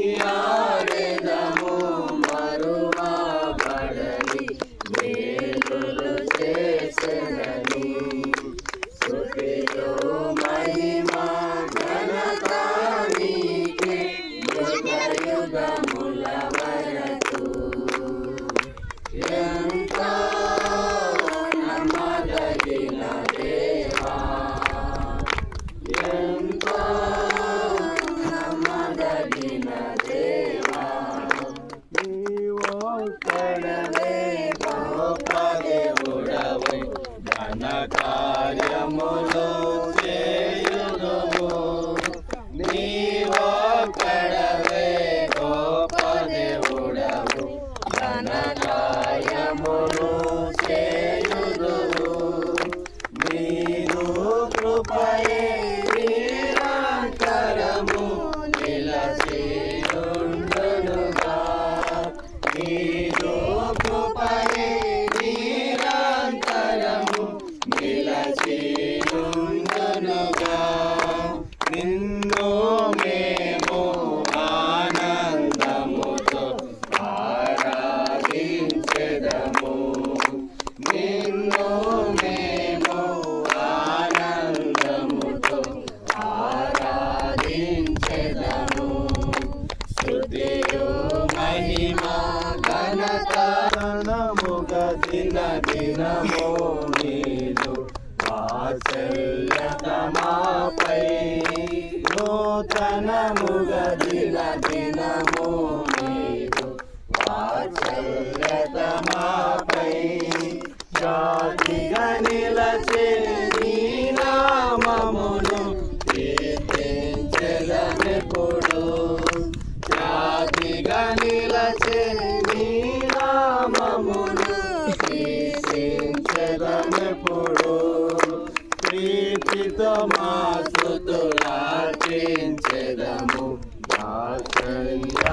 కొనియాడెదము మరువబడని మేలులు చేసెనని. స్తుతియు మహిమ ఘనత నీకే యుగయుగముల వరకు. ఎంతో నమ్మదగిన దేవా, ఎంతో నమ్మదగిన దేవా, నీవొక్కడవే గొప్ప దేవుడవు, ఘన కార్యములు చేయుదువు. నీవొక్కడవే గొప్ప దేవుడవు, ఘన కార్యములు చేయుదువు. నీదు కృపయే నిరంతరము నిలచియుండునుగా. నీదు కృపయే నిరంతరము నిలచియుండునుగా. నిన్ను మేము ఆనందముతో ఆరాధించెదము. నిన్ను మేము ఆనందముతో ఆరాధించెదము. స్తుతియు మహిమ ఘనత ఘనముగ దిన దినము నీదు వాత్సల్యత మాపై. నూతనముగ దిన దినము నీదు వాత్సల్యత మాపై. జాతిగా నిలచే నీ నామమును కీర్తించెదమెప్పుడు. జాతిగా నిలచే నీ నామమును కీర్తించెదమెప్పుడు. ప్రీతితో మా స్తుతులార్పించెదము వాత్సల్య